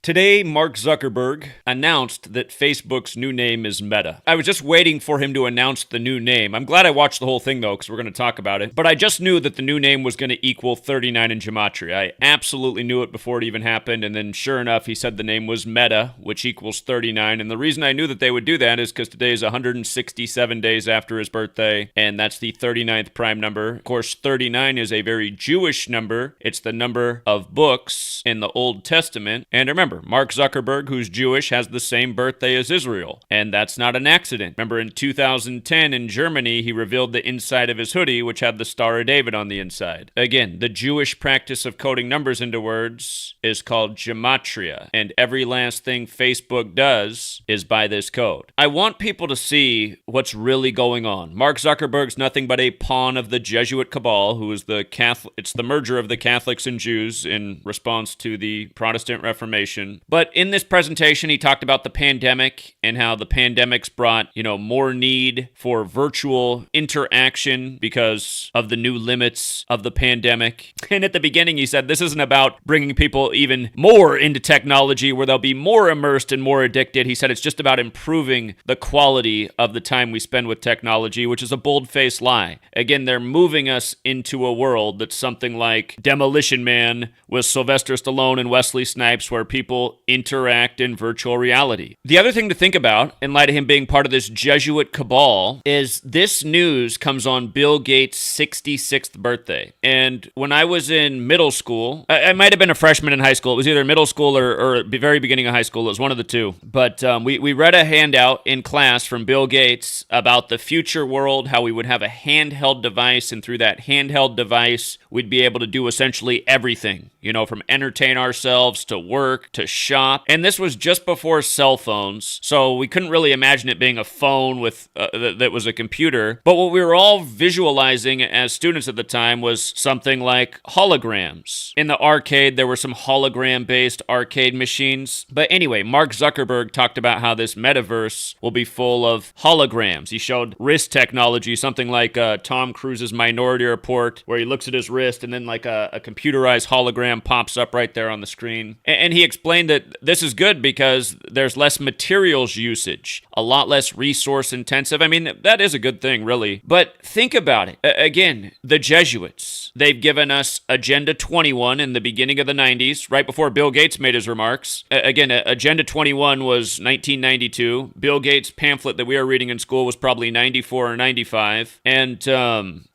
Today, Mark Zuckerberg announced that Facebook's new name is Meta. I was just waiting for him to announce the new name. I'm glad I watched the whole thing, though, because we're going to talk about it. But I just knew that the new name was going to equal 39 in gematria. I absolutely knew it before it even happened. And then, sure enough, he said the name was Meta, which equals 39. And the reason I knew that they would do that is because today is 167 days after his birthday, and that's the 39th prime number. Of course, 39 is a very Jewish number. It's the number of books in the Old Testament. And remember, Mark Zuckerberg, who's Jewish, has the same birthday as Israel. And that's not an accident. Remember, in 2010 in Germany, he revealed the inside of his hoodie, which had the Star of David on the inside. Again, the Jewish practice of coding numbers into words is called gematria. And every last thing Facebook does is by this code. I want people to see what's really going on. Mark Zuckerberg's nothing but a pawn of the Jesuit cabal, who is the Catholic. It's the merger of the Catholics and Jews in response to the Protestant Reformation. But in this presentation, he talked about the pandemic and how the pandemic's brought, more need for virtual interaction because of the new limits of the pandemic. And at the beginning, he said this isn't about bringing people even more into technology where they'll be more immersed and more addicted. He said it's just about improving the quality of the time we spend with technology, which is a bold-faced lie. Again, they're moving us into a world that's something like Demolition Man with Sylvester Stallone and Wesley Snipes, where people interact in virtual reality. The other thing to think about, in light of him being part of this Jesuit cabal, is this news comes on Bill Gates' 66th birthday. And when I was in middle school, I might have been a freshman in high school. It was either middle school or the very beginning of high school. It was one of the two. But we read a handout in class from Bill Gates about the future world, how we would have a handheld device, and through that handheld device, we'd be able to do essentially everything, from entertain ourselves to work to shop. And this was just before cell phones, so we couldn't really imagine it being a phone with that was a computer. But what we were all visualizing as students at the time was something like holograms. In the arcade, there were some hologram-based arcade machines. But anyway, Mark Zuckerberg talked about how this metaverse will be full of holograms. He showed wrist technology, something like Tom Cruise's Minority Report, where he looks at his wrist and then like a computerized hologram pops up right there on the screen. And he explained that this is good because there's less materials usage, a lot less resource intensive. I mean, that is a good thing, really. But think about it. Again, the Jesuits, they've given us Agenda 21 in the beginning of the 90s, right before Bill Gates made his remarks. Again, Agenda 21 was 1992. Bill Gates' pamphlet that we were reading in school was probably 94 or 95. And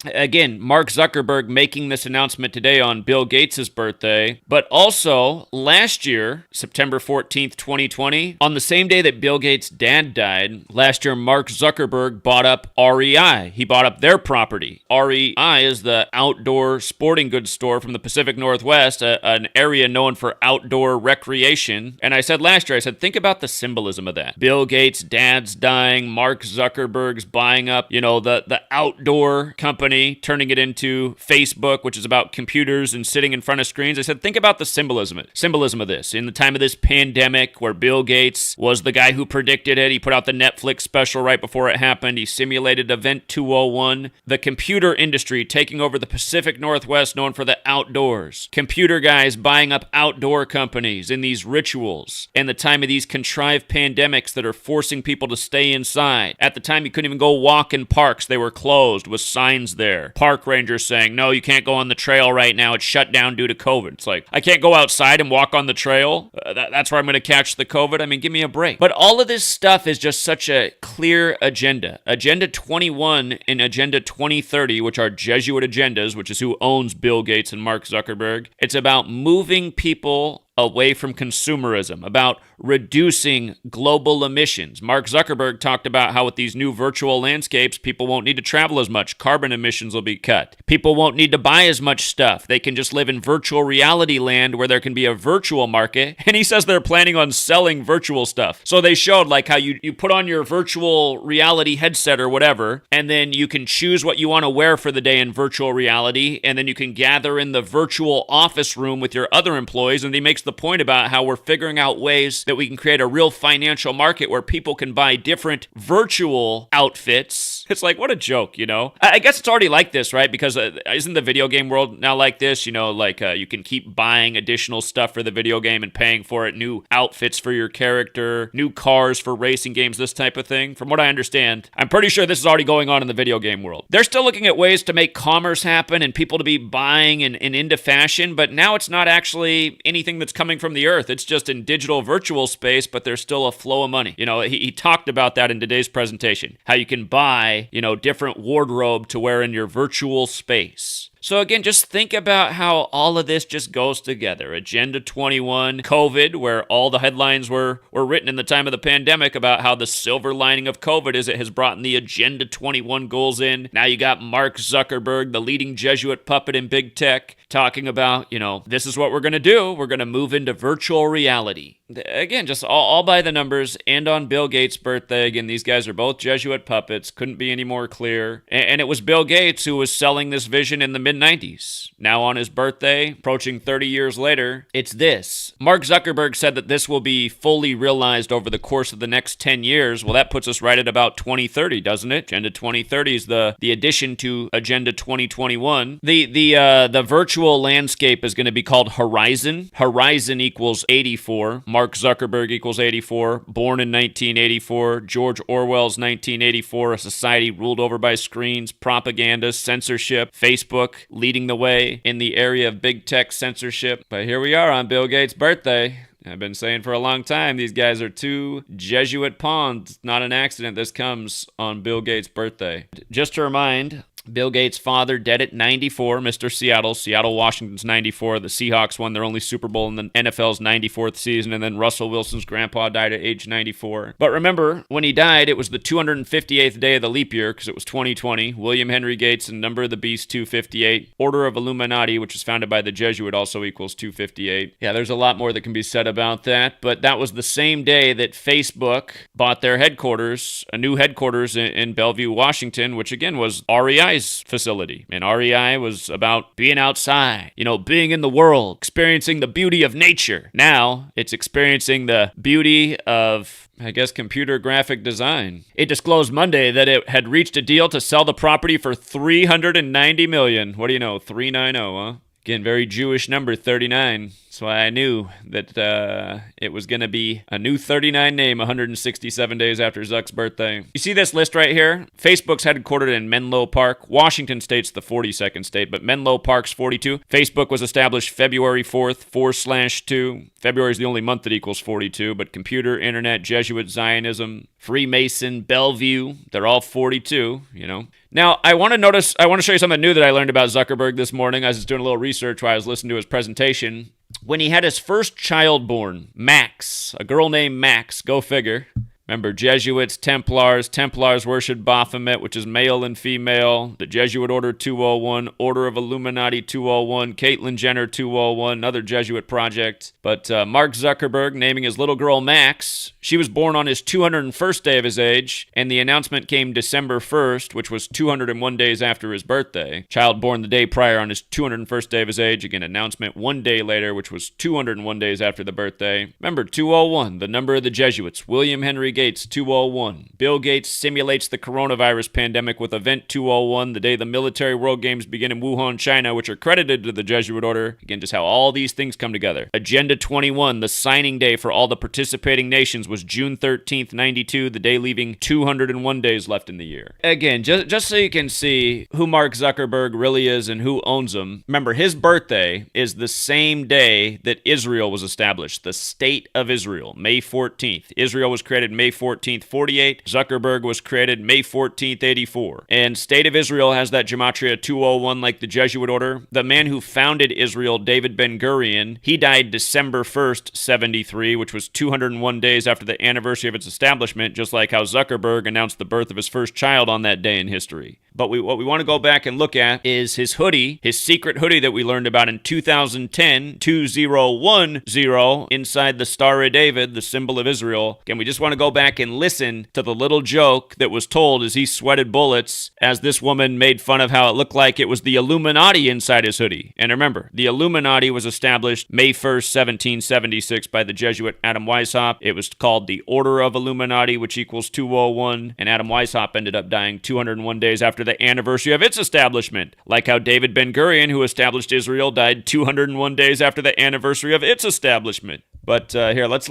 again, Mark Zuckerberg making this announcement today on Bill Gates' birthday, but also last year, September 14th, 2020, on the same day that Bill Gates' dad died, last year Mark Zuckerberg bought up REI. He bought up their property. REI is the outdoor sporting goods store from the Pacific Northwest, an area known for outdoor recreation. And I said last year, think about the symbolism of that. Bill Gates' dad's dying, Mark Zuckerberg's buying up, the outdoor company, turning it into Facebook, which is about computers and sitting in front of screens. I said, think about the symbolism of this. In the time of this pandemic, where Bill Gates was the guy who predicted it, he put out the Netflix special right before it happened. He simulated Event 201. The computer industry taking over the Pacific Northwest, known for the outdoors. Computer guys buying up outdoor companies in these rituals. And the time of these contrived pandemics that are forcing people to stay inside. At the time, you couldn't even go walk in parks. They were closed with signs there. Park rangers saying, no, you can't go on the trail right now. It's shut down due to COVID. It's like, I can't go outside and walk on the trail. That's where I'm going to catch the COVID. I mean, give me a break. But all of this stuff is just such a clear agenda. Agenda 21 and Agenda 2030, which are Jesuit agendas, which is who owns Bill Gates and Mark Zuckerberg. It's about moving people away from consumerism, about reducing global emissions. Mark Zuckerberg talked about how with these new virtual landscapes, people won't need to travel as much. Carbon emissions will be cut. People won't need to buy as much stuff. They can just live in virtual reality land where there can be a virtual market. And he says they're planning on selling virtual stuff. So they showed like how you put on your virtual reality headset or whatever, and then you can choose what you want to wear for the day in virtual reality, and then you can gather in the virtual office room with your other employees, and he makes the point about how we're figuring out ways that we can create a real financial market where people can buy different virtual outfits. It's like, what a joke, you know? I guess it's already like this, right? Because isn't the video game world now like this? You know, like you can keep buying additional stuff for the video game and paying for it, new outfits for your character, new cars for racing games, this type of thing. From what I understand, I'm pretty sure this is already going on in the video game world. They're still looking at ways to make commerce happen and people to be buying and into fashion, but now it's not actually anything that's coming from the earth. It's just in digital virtual space, but there's still a flow of money. You know, he talked about that in today's presentation, how you can buy, you know, different wardrobe to wear in your virtual space. So again, just think about how all of this just goes together. Agenda 21, COVID, where all the headlines were written in the time of the pandemic about how the silver lining of COVID is it has brought in the Agenda 21 goals in. Now you got Mark Zuckerberg, the leading Jesuit puppet in big tech, talking about, you know, this is what we're going to do. We're going to move into virtual reality. Again, just all by the numbers, and on Bill Gates' birthday. Again, these guys are both Jesuit puppets. Couldn't be any more clear. And it was Bill Gates who was selling this vision in the mid-90s. Now on his birthday, approaching 30 years later, it's this. Mark Zuckerberg said that this will be fully realized over the course of the next 10 years. Well, that puts us right at about 2030, doesn't it? Agenda 2030 is the addition to Agenda 2021. The virtual landscape is going to be called Horizon. Horizon equals 84. Mark Zuckerberg equals 84, born in 1984, George Orwell's 1984, a society ruled over by screens, propaganda, censorship, Facebook leading the way in the area of big tech censorship. But here we are on Bill Gates' birthday. I've been saying for a long time, these guys are two Jesuit pawns. It's not an accident this comes on Bill Gates' birthday. Just to remind, Bill Gates' father dead at 94, Mr. Seattle. Seattle, Washington's 94. The Seahawks won their only Super Bowl in the NFL's 94th season, and then Russell Wilson's grandpa died at age 94. But remember, when he died, it was the 258th day of the leap year, because it was 2020. William Henry Gates and Number of the Beast 258. Order of Illuminati, which was founded by the Jesuit, also equals 258. Yeah, there's a lot more that can be said about that, but that was the same day that Facebook bought their headquarters, a new headquarters in Bellevue, Washington, which again was REI facility. And REI was about being outside, you know, being in the world, experiencing the beauty of nature. Now it's experiencing the beauty of, I guess, computer graphic design. It disclosed Monday that it had reached a deal to sell the property for $390 million. What do you know? 390, huh? Again, very Jewish number, 39. That's why I knew that it was going to be a new 39 name 167 days after Zuck's birthday. You see this list right here? Facebook's headquartered in Menlo Park. Washington State's the 42nd state, but Menlo Park's 42. Facebook was established February 4th, 4/2. February is the only month that equals 42, but computer, internet, Jesuit, Zionism, Freemason, Bellevue, they're all 42, you know. Now, I want to show you something new that I learned about Zuckerberg this morning. I was just doing a little research while I was listening to his presentation. When he had his first child born, Max, a girl named Max, go figure. Remember, Jesuits, Templars worshiped Baphomet, which is male and female. The Jesuit Order 201, Order of Illuminati 201, Caitlyn Jenner 201, another Jesuit project. But Mark Zuckerberg naming his little girl Max, she was born on his 201st day of his age, and the announcement came December 1st, which was 201 days after his birthday. Child born the day prior on his 201st day of his age. Again, announcement one day later, which was 201 days after the birthday. Remember, 201, the number of the Jesuits. William Henry Gates, 201. Bill Gates simulates the coronavirus pandemic with Event 201, the day the military world games begin in Wuhan, China, which are credited to the Jesuit Order. Again, just how all these things come together. Agenda 21, the signing day for all the participating nations, was June 13th, 92, the day leaving 201 days left in the year. Again, just so you can see who Mark Zuckerberg really is and who owns him, remember, his birthday is the same day that Israel was established, the State of Israel, May 14th. Israel was created May 14th, 48. Zuckerberg was created May 14th, 84. And State of Israel has that gematria 201 like the Jesuit Order. The man who founded Israel, David Ben-Gurion, he died December 1st, 73, which was 201 days after the anniversary of its establishment, just like how Zuckerberg announced the birth of his first child on that day in history. But what we want to go back and look at is his hoodie, his secret hoodie that we learned about in 2010, 2010, inside the Star of David, the symbol of Israel. Again, we just want to go back and listen to the little joke that was told as he sweated bullets as this woman made fun of how it looked like it was the Illuminati inside his hoodie. And remember, the Illuminati was established May 1st, 1776 by the Jesuit Adam Weishaupt. It was called the Order of Illuminati, which equals 201, and Adam Weishaupt ended up dying 201 days after the anniversary of its establishment. Like how David Ben-Gurion, who established Israel, died 201 days after the anniversary of its establishment. But here, let's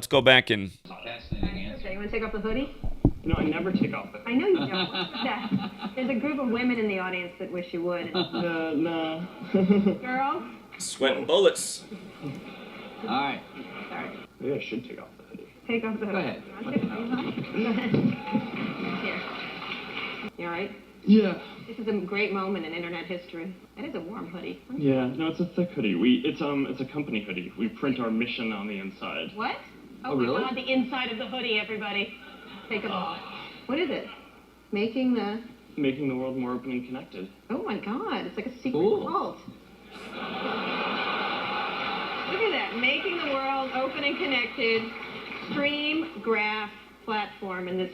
go back and... Okay, you want to take off the hoodie? No, I never take off the hoodie. I know you don't. Yeah. There's a group of women in the audience that wish you would. No. Girls? Sweating bullets. All right. Sorry. Maybe I should take off the hoodie. Take off the hoodie. Go ahead. You want to? Go ahead. Here. You all right? Yeah. This is a great moment in internet history. That is a warm hoodie. Yeah, no, it's a thick hoodie. It's a company hoodie. We print our mission on the inside. What? Oh, really? My God, the inside of the hoodie, everybody. Take it off. What is it? Making the world more open and connected. Oh my God, it's like a secret Cool. cult. Look at that, making the world open and connected, stream graph platform, and this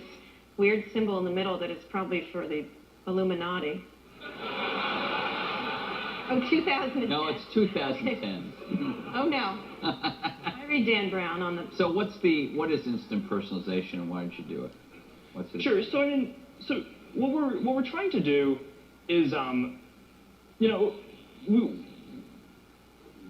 weird symbol in the middle that is probably for the Illuminati. Oh, 2010. No, it's 2010. Oh no. I read Dan Brown on the... So what is instant personalization and why did you do it? What's it? Sure. So what we're trying to do is we're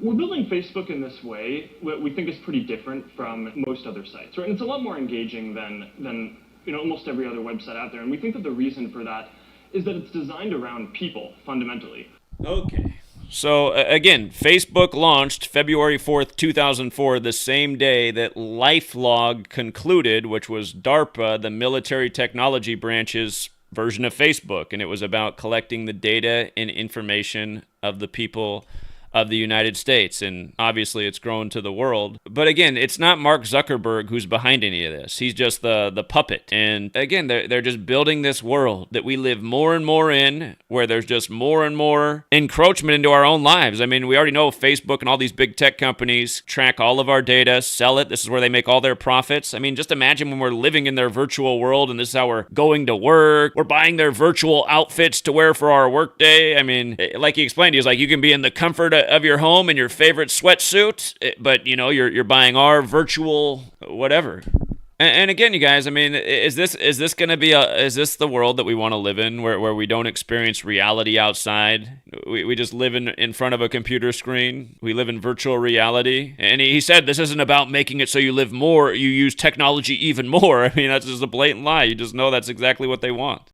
building Facebook in this way. What we think is pretty different from most other sites, right? And it's a lot more engaging than almost every other website out there. And we think that the reason for that is that it's designed around people fundamentally. Okay. So, again, Facebook launched February 4th, 2004, the same day that LifeLog concluded, which was DARPA, the military technology branch's version of Facebook. And it was about collecting the data and information of the people of the United States, and obviously it's grown to the world. But again, it's not Mark Zuckerberg who's behind any of this. He's just the puppet. And again, they're just building this world that we live more and more in, where there's just more and more encroachment into our own lives. I mean, we already know Facebook and all these big tech companies track all of our data, sell it. This is where they make all their profits. I mean, just imagine when we're living in their virtual world and this is how we're going to work. We're buying their virtual outfits to wear for our workday. I mean, like he explained, he's like, you can be in the comfort of your home in your favorite sweatsuit, but you're buying our virtual whatever. And again, you guys, I mean, is this the world that we want to live in, where we don't experience reality outside? We just live in front of a computer screen. We live in virtual reality. And he said this isn't about making it so you live more, you use technology even more. I mean, that's just a blatant lie. You just know that's exactly what they want.